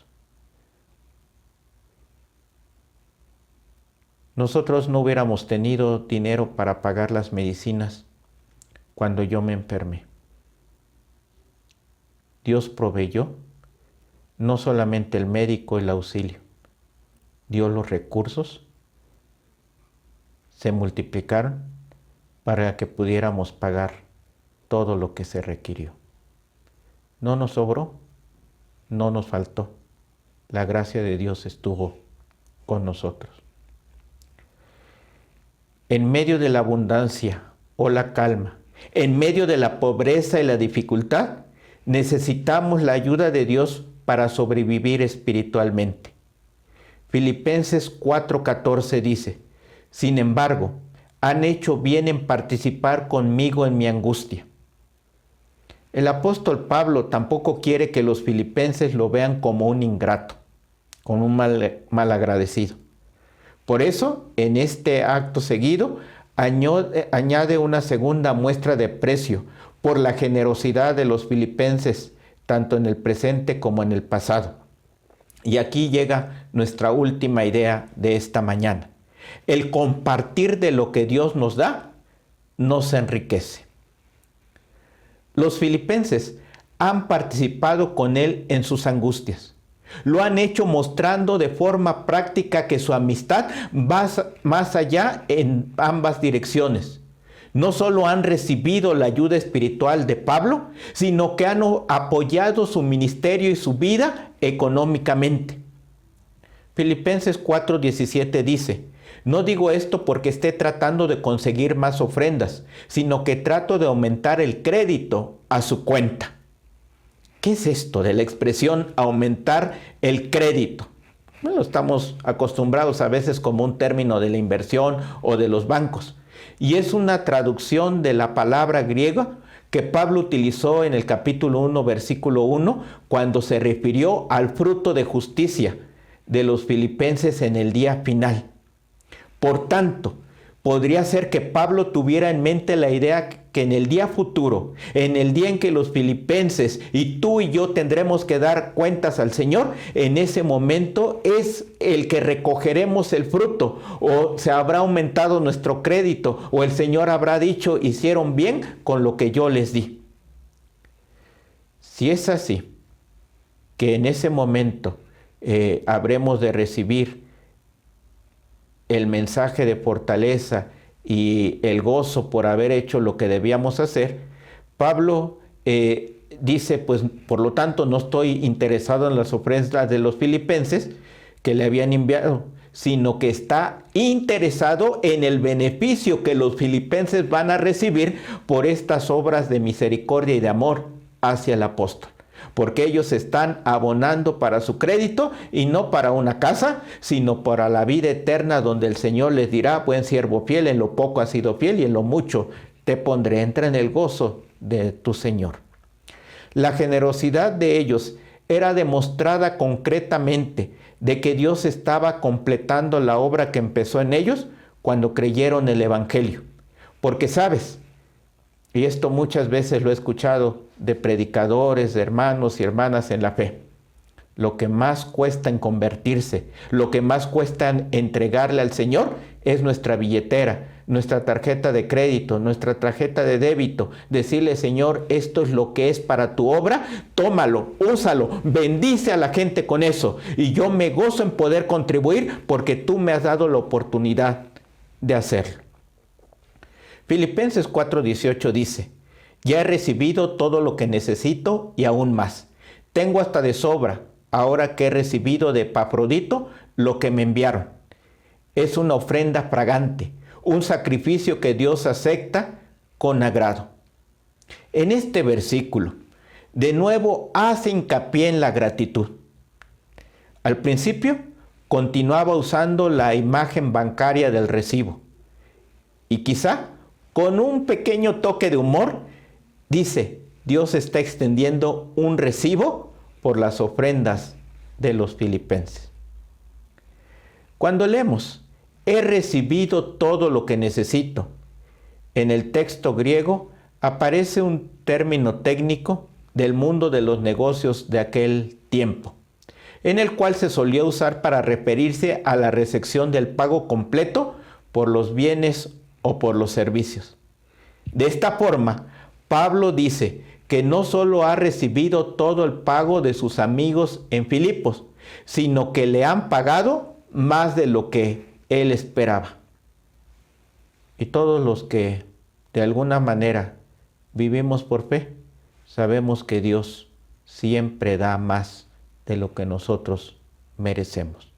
Nosotros no hubiéramos tenido dinero para pagar las medicinas cuando yo me enfermé. Dios proveyó no solamente el médico y el auxilio, dio los recursos, se multiplicaron para que pudiéramos pagar todo lo que se requirió. No nos sobró, no nos faltó. La gracia de Dios estuvo con nosotros. En medio de la abundancia o la calma, en medio de la pobreza y la dificultad, necesitamos la ayuda de Dios para sobrevivir espiritualmente. Filipenses 4:14 dice: sin embargo, han hecho bien en participar conmigo en mi angustia. El apóstol Pablo tampoco quiere que los filipenses lo vean como un ingrato, como un malagradecido. Por eso, en este acto seguido, añade una segunda muestra de aprecio por la generosidad de los filipenses, tanto en el presente como en el pasado. Y aquí llega nuestra última idea de esta mañana. El compartir de lo que Dios nos da, nos enriquece. Los filipenses han participado con Él en sus angustias. Lo han hecho mostrando de forma práctica que su amistad va más allá en ambas direcciones. No solo han recibido la ayuda espiritual de Pablo, sino que han apoyado su ministerio y su vida económicamente. Filipenses 4:17 dice: no digo esto porque esté tratando de conseguir más ofrendas, sino que trato de aumentar el crédito a su cuenta. ¿Qué es esto de la expresión aumentar el crédito? Bueno, estamos acostumbrados a veces como un término de la inversión o de los bancos. Y es una traducción de la palabra griega que Pablo utilizó en el capítulo 1, versículo 1, cuando se refirió al fruto de justicia de los filipenses en el día final. Por tanto, podría ser que Pablo tuviera en mente la idea que en el día futuro, en el día en que los filipenses y tú y yo tendremos que dar cuentas al Señor, en ese momento es el que recogeremos el fruto, o se habrá aumentado nuestro crédito, o el Señor habrá dicho, hicieron bien con lo que yo les di. Si es así, que en ese momento habremos de recibir el mensaje de fortaleza y el gozo por haber hecho lo que debíamos hacer, Pablo dice, pues por lo tanto no estoy interesado en las ofrendas de los filipenses que le habían enviado, sino que está interesado en el beneficio que los filipenses van a recibir por estas obras de misericordia y de amor hacia el apóstol. Porque ellos están abonando para su crédito y no para una casa, sino para la vida eterna, donde el Señor les dirá, buen siervo fiel, en lo poco has sido fiel y en lo mucho te pondré. Entra en el gozo de tu Señor. La generosidad de ellos era demostrada concretamente de que Dios estaba completando la obra que empezó en ellos cuando creyeron el Evangelio. Porque sabes, y esto muchas veces lo he escuchado de predicadores, de hermanos y hermanas en la fe, lo que más cuesta en convertirse, lo que más cuesta en entregarle al Señor es nuestra billetera, nuestra tarjeta de crédito, nuestra tarjeta de débito. Decirle, Señor, esto es lo que es para tu obra, tómalo, úsalo, bendice a la gente con eso. Y yo me gozo en poder contribuir porque tú me has dado la oportunidad de hacerlo. Filipenses 4:18 dice, ya he recibido todo lo que necesito y aún más. Tengo hasta de sobra, ahora que he recibido de Epafrodito lo que me enviaron. Es una ofrenda fragante, un sacrificio que Dios acepta con agrado. En este versículo, de nuevo hace hincapié en la gratitud. Al principio, continuaba usando la imagen bancaria del recibo. Y quizá, con un pequeño toque de humor, dice, Dios está extendiendo un recibo por las ofrendas de los filipenses. Cuando leemos, he recibido todo lo que necesito, en el texto griego aparece un término técnico del mundo de los negocios de aquel tiempo, en el cual se solía usar para referirse a la recepción del pago completo por los bienes o por los servicios. De esta forma, Pablo dice que no solo ha recibido todo el pago de sus amigos en Filipos, sino que le han pagado más de lo que él esperaba. Y todos los que de alguna manera vivimos por fe, sabemos que Dios siempre da más de lo que nosotros merecemos.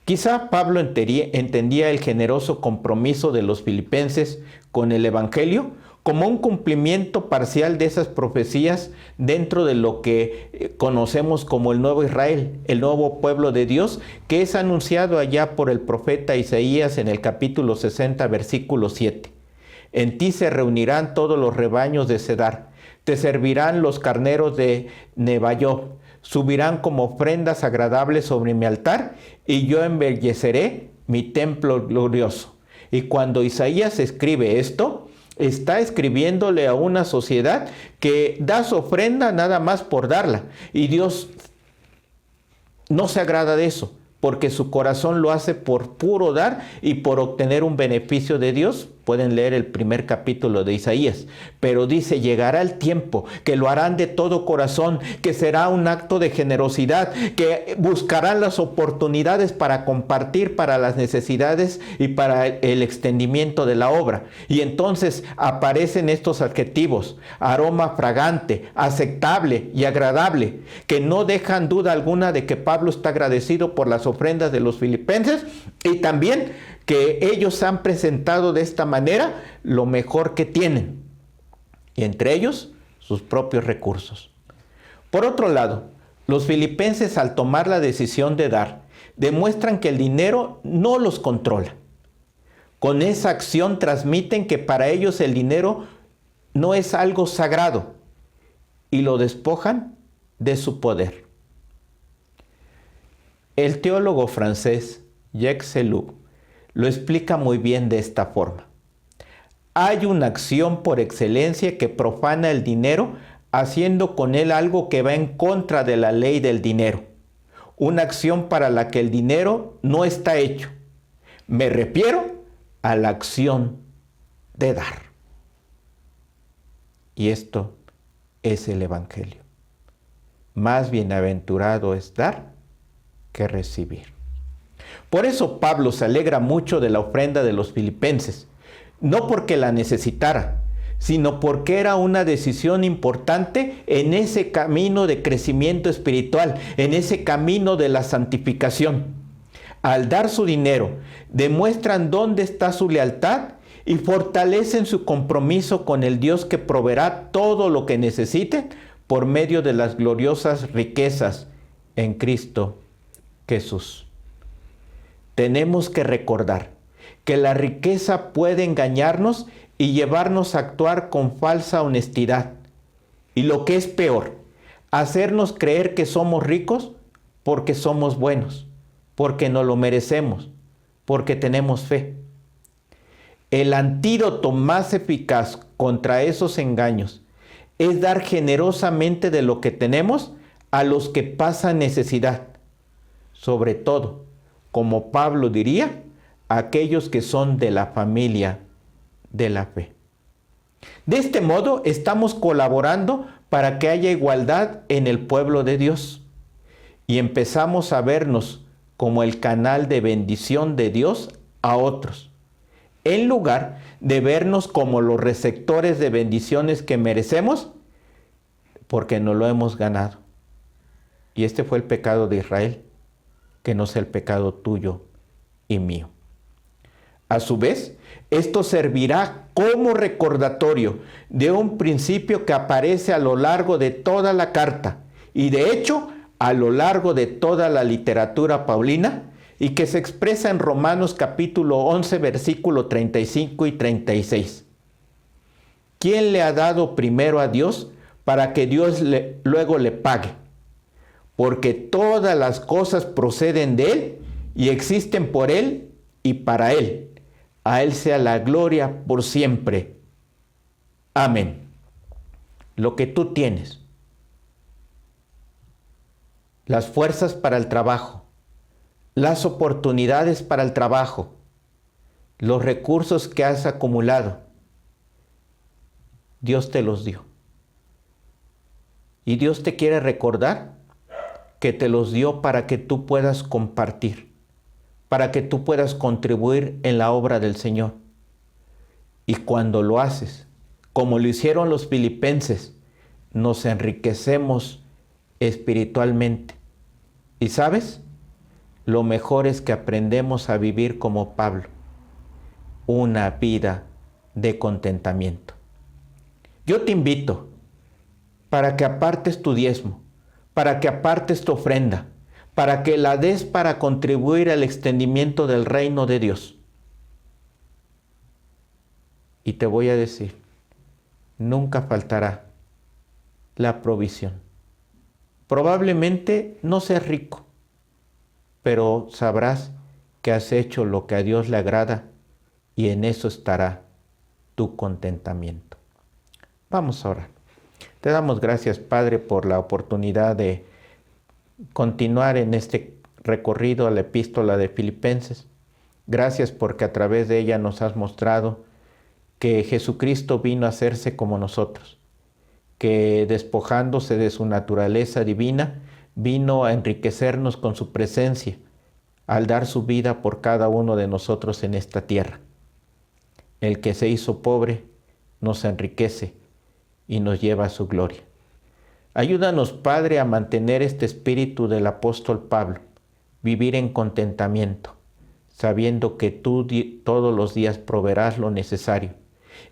Quizá Pablo entendía el generoso compromiso de los filipenses con el Evangelio como un cumplimiento parcial de esas profecías dentro de lo que conocemos como el nuevo Israel, el nuevo pueblo de Dios, que es anunciado allá por el profeta Isaías en el capítulo 60, versículo 7. En ti se reunirán todos los rebaños de Cedar, te servirán los carneros de Nebayot, subirán como ofrendas agradables sobre mi altar, y yo embelleceré mi templo glorioso. Y cuando Isaías escribe esto, está escribiéndole a una sociedad que da su ofrenda nada más por darla. Y Dios no se agrada de eso, porque su corazón lo hace por puro dar y por obtener un beneficio de Dios. Pueden leer el primer capítulo de Isaías. Pero dice, llegará el tiempo que lo harán de todo corazón, que será un acto de generosidad, que buscarán las oportunidades para compartir para las necesidades y para el extendimiento de la obra. Y entonces aparecen estos adjetivos: aroma fragante, aceptable y agradable, que no dejan duda alguna de que Pablo está agradecido por las ofrendas de los filipenses, y también que ellos han presentado de esta manera lo mejor que tienen, y entre ellos sus propios recursos. Por otro lado, los filipenses, al tomar la decisión de dar, demuestran que el dinero no los controla. Con esa acción transmiten que para ellos el dinero no es algo sagrado y lo despojan de su poder. El teólogo francés Jacques Ellul lo explica muy bien de esta forma. Hay una acción por excelencia que profana el dinero, haciendo con él algo que va en contra de la ley del dinero. Una acción para la que el dinero no está hecho. Me refiero a la acción de dar. Y esto es el Evangelio. Más bienaventurado es dar que recibir. Por eso Pablo se alegra mucho de la ofrenda de los filipenses, no porque la necesitara, sino porque era una decisión importante en ese camino de crecimiento espiritual, en ese camino de la santificación. Al dar su dinero, demuestran dónde está su lealtad y fortalecen su compromiso con el Dios que proveerá todo lo que necesiten por medio de las gloriosas riquezas en Cristo Jesús. Tenemos que recordar que la riqueza puede engañarnos y llevarnos a actuar con falsa honestidad. Y lo que es peor, hacernos creer que somos ricos porque somos buenos, porque no lo merecemos, porque tenemos fe. El antídoto más eficaz contra esos engaños es dar generosamente de lo que tenemos a los que pasan necesidad. Sobre todo, como Pablo diría, aquellos que son de la familia de la fe. De este modo, estamos colaborando para que haya igualdad en el pueblo de Dios y empezamos a vernos como el canal de bendición de Dios a otros, en lugar de vernos como los receptores de bendiciones que merecemos porque no lo hemos ganado. Y este fue el pecado de Israel, que no sea el pecado tuyo y mío. A su vez, esto servirá como recordatorio de un principio que aparece a lo largo de toda la carta y de hecho a lo largo de toda la literatura paulina y que se expresa en Romanos capítulo 11 versículo 35 y 36. ¿Quién le ha dado primero a Dios para que Dios luego le pague? Porque todas las cosas proceden de Él y existen por Él y para Él. A Él sea la gloria por siempre. Amén. Lo que tú tienes, las fuerzas para el trabajo, las oportunidades para el trabajo, los recursos que has acumulado, Dios te los dio. Y Dios te quiere recordar que te los dio para que tú puedas compartir, para que tú puedas contribuir en la obra del Señor. Y cuando lo haces, como lo hicieron los filipenses, nos enriquecemos espiritualmente. ¿Y sabes? Lo mejor es que aprendemos a vivir como Pablo, una vida de contentamiento. Yo te invito para que apartes tu diezmo, para que apartes tu ofrenda, para que la des para contribuir al extendimiento del reino de Dios. Y te voy a decir, nunca faltará la provisión. Probablemente no seas rico, pero sabrás que has hecho lo que a Dios le agrada y en eso estará tu contentamiento. Vamos a orar. Te damos gracias, Padre, por la oportunidad de continuar en este recorrido a la epístola de Filipenses. Gracias porque a través de ella nos has mostrado que Jesucristo vino a hacerse como nosotros, que despojándose de su naturaleza divina, vino a enriquecernos con su presencia al dar su vida por cada uno de nosotros en esta tierra. El que se hizo pobre nos enriquece y nos lleva a su gloria. Ayúdanos, Padre, a mantener este espíritu del apóstol Pablo, vivir en contentamiento, sabiendo que tú todos los días proveerás lo necesario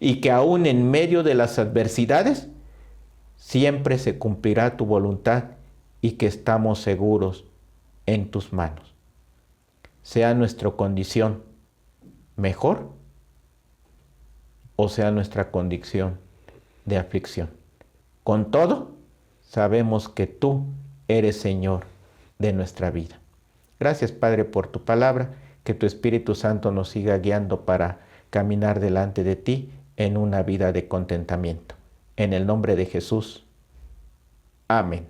y que aún en medio de las adversidades siempre se cumplirá tu voluntad y que estamos seguros en tus manos. Sea nuestra condición mejor o sea nuestra condición de aflicción. Con todo, sabemos que tú eres Señor de nuestra vida. Gracias, Padre, por tu palabra, que tu Espíritu Santo nos siga guiando para caminar delante de ti en una vida de contentamiento. En el nombre de Jesús. Amén.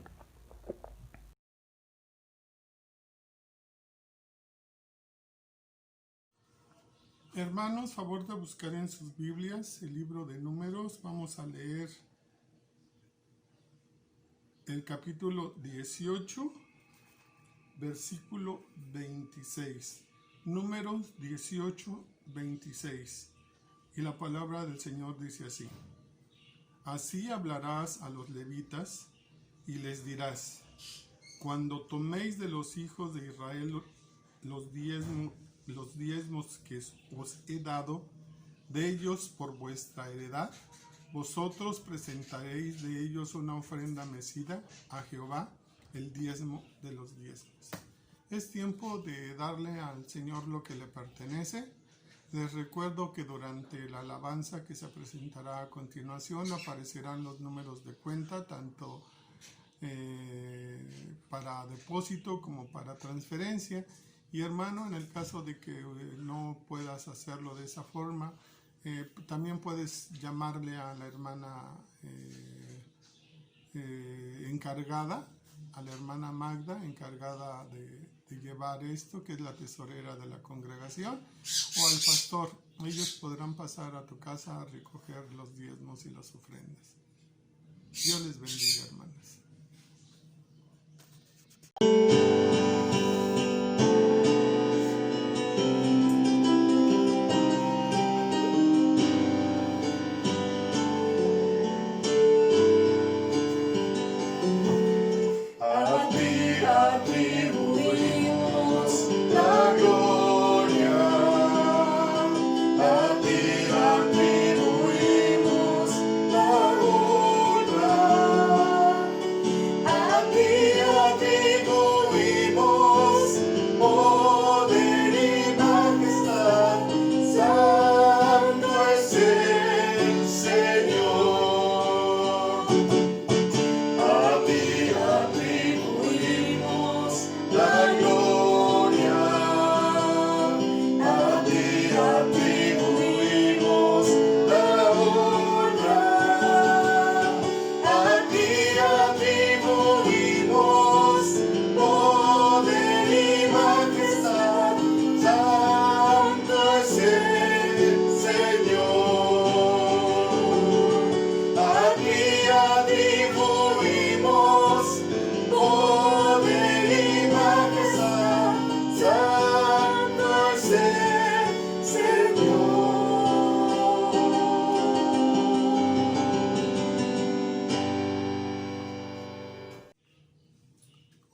Hermanos, favor de buscar en sus Biblias el libro de Números. Vamos a leer el capítulo 18, versículo 26. Números 18, 26. Y la palabra del Señor dice así: Así hablarás a los levitas y les dirás: cuando toméis de los hijos de Israel los diezmos que os he dado de ellos por vuestra heredad, vosotros presentaréis de ellos una ofrenda mecida a Jehová, el diezmo de los diezmos. Es tiempo de darle al Señor lo que le pertenece. Les recuerdo que durante la alabanza que se presentará a continuación aparecerán los números de cuenta, tanto para depósito como para transferencia. Y hermano, en el caso de que no puedas hacerlo de esa forma, también puedes llamarle a la hermana encargada, a la hermana Magda, encargada de llevar esto, que es la tesorera de la congregación, o al pastor. Ellos podrán pasar a tu casa a recoger los diezmos y las ofrendas. Dios les bendiga, hermanas.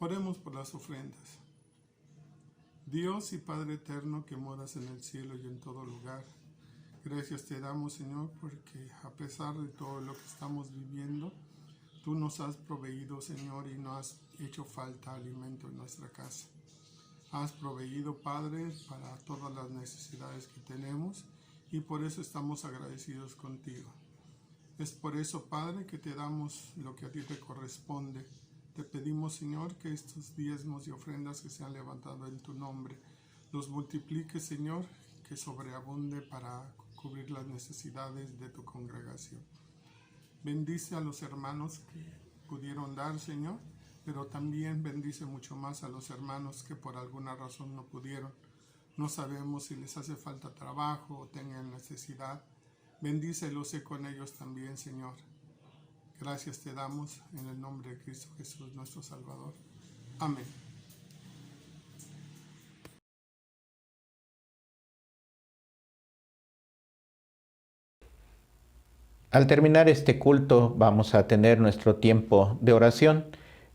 Oremos por las ofrendas. Dios y Padre eterno que moras en el cielo y en todo lugar, gracias te damos, Señor, porque a pesar de todo lo que estamos viviendo, tú nos has proveído, Señor, y no has hecho falta alimento en nuestra casa. Has proveído, Padre, para todas las necesidades que tenemos, y por eso estamos agradecidos contigo. Es por eso, Padre, que te damos lo que a ti te corresponde. Te pedimos, Señor, que estos diezmos y ofrendas que se han levantado en tu nombre, los multipliques, Señor, que sobreabunde para cubrir las necesidades de tu congregación. Bendice a los hermanos que pudieron dar, Señor, pero también bendice mucho más a los hermanos que por alguna razón no pudieron. No sabemos si les hace falta trabajo o tengan necesidad. Bendícelos con ellos también, Señor. Gracias te damos en el nombre de Cristo Jesús, nuestro Salvador. Amén. Al terminar este culto vamos a tener nuestro tiempo de oración.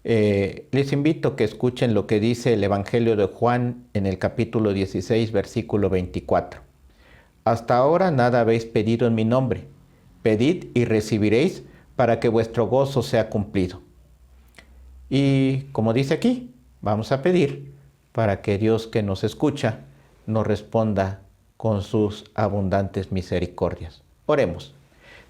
Les invito a que escuchen lo que dice el Evangelio de Juan en el capítulo 16, versículo 24. Hasta ahora nada habéis pedido en mi nombre. Pedid y recibiréis, para que vuestro gozo sea cumplido. Y como dice aquí, vamos a pedir para que Dios que nos escucha nos responda con sus abundantes misericordias. Oremos.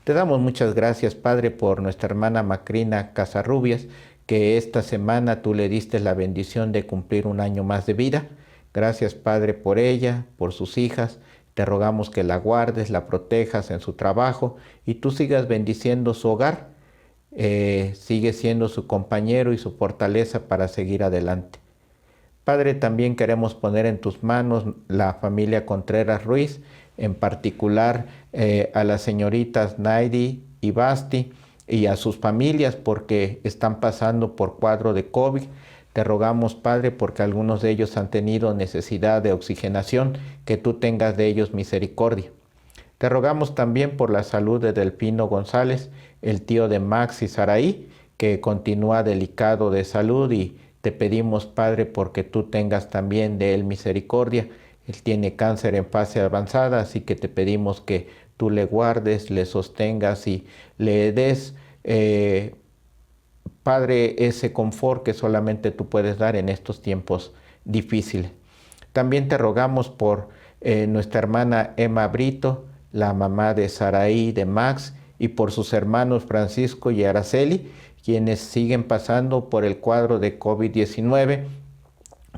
Te damos muchas gracias, Padre, por nuestra hermana Macrina Casarrubias, que esta semana tú le diste la bendición de cumplir un año más de vida. Gracias, Padre, por ella, por sus hijas. Te rogamos que la guardes, la protejas en su trabajo y tú sigas bendiciendo su hogar. Sigue siendo su compañero y su fortaleza para seguir adelante. Padre, también queremos poner en tus manos la familia Contreras Ruiz, en particular a las señoritas Naidi y Basti y a sus familias porque están pasando por cuadro de COVID. Te rogamos, Padre, porque algunos de ellos han tenido necesidad de oxigenación, que tú tengas de ellos misericordia. Te rogamos también por la salud de Delfino González, el tío de Max y Saraí, que continúa delicado de salud, y te pedimos, Padre, porque tú tengas también de él misericordia. Él tiene cáncer en fase avanzada, así que te pedimos que tú le guardes, le sostengas y le des, Padre, ese confort que solamente tú puedes dar en estos tiempos difíciles. También te rogamos por nuestra hermana Emma Brito, la mamá de Saraí, de Max, y por sus hermanos Francisco y Araceli, quienes siguen pasando por el cuadro de COVID-19.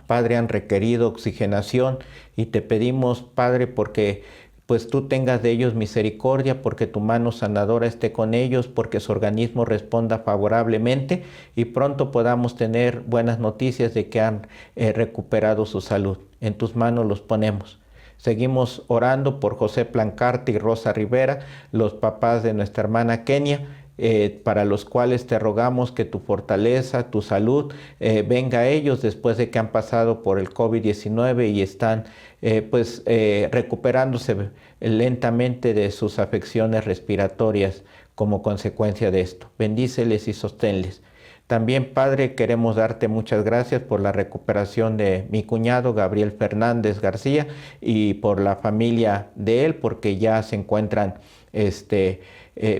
Padre, han requerido oxigenación y te pedimos, Padre, porque pues tú tengas de ellos misericordia, porque tu mano sanadora esté con ellos, porque su organismo responda favorablemente y pronto podamos tener buenas noticias de que han recuperado su salud. En tus manos los ponemos. Seguimos orando por José Plancarte y Rosa Rivera, los papás de nuestra hermana Kenia, para los cuales te rogamos que tu fortaleza, tu salud venga a ellos después de que han pasado por el COVID-19 y están recuperándose lentamente de sus afecciones respiratorias como consecuencia de esto. Bendíceles y sosténles. También, Padre, queremos darte muchas gracias por la recuperación de mi cuñado Gabriel Fernández García y por la familia de él, porque ya se encuentran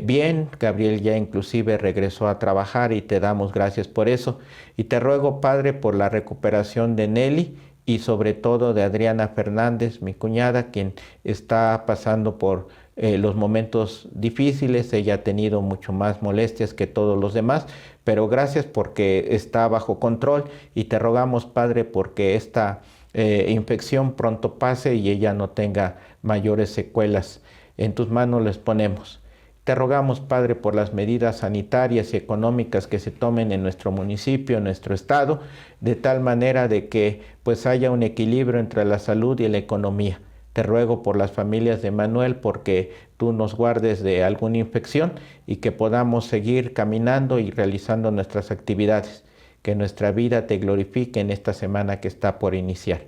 bien. Gabriel ya inclusive regresó a trabajar y te damos gracias por eso. Y te ruego, Padre, por la recuperación de Nelly y sobre todo de Adriana Fernández, mi cuñada, quien está pasando por los momentos difíciles. Ella ha tenido mucho más molestias que todos los demás, pero gracias porque está bajo control y te rogamos, Padre, porque esta infección pronto pase y ella no tenga mayores secuelas. En tus manos les ponemos. Te rogamos, Padre, por las medidas sanitarias y económicas que se tomen en nuestro municipio, en nuestro estado, de tal manera de que pues haya un equilibrio entre la salud y la economía. Te ruego por las familias de Manuel, porque tú nos guardes de alguna infección y que podamos seguir caminando y realizando nuestras actividades. Que nuestra vida te glorifique en esta semana que está por iniciar.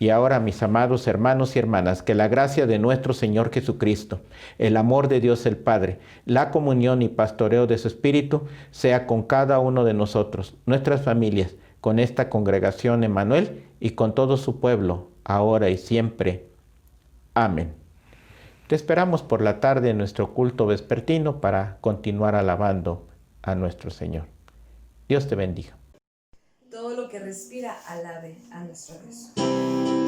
Y ahora, mis amados hermanos y hermanas, que la gracia de nuestro Señor Jesucristo, el amor de Dios el Padre, la comunión y pastoreo de su Espíritu, sea con cada uno de nosotros, nuestras familias, con esta congregación Emmanuel y con todo su pueblo, ahora y siempre. Amén. Te esperamos por la tarde en nuestro culto vespertino para continuar alabando a nuestro Señor. Dios te bendiga. Todo lo que respira, alabe a nuestro Dios.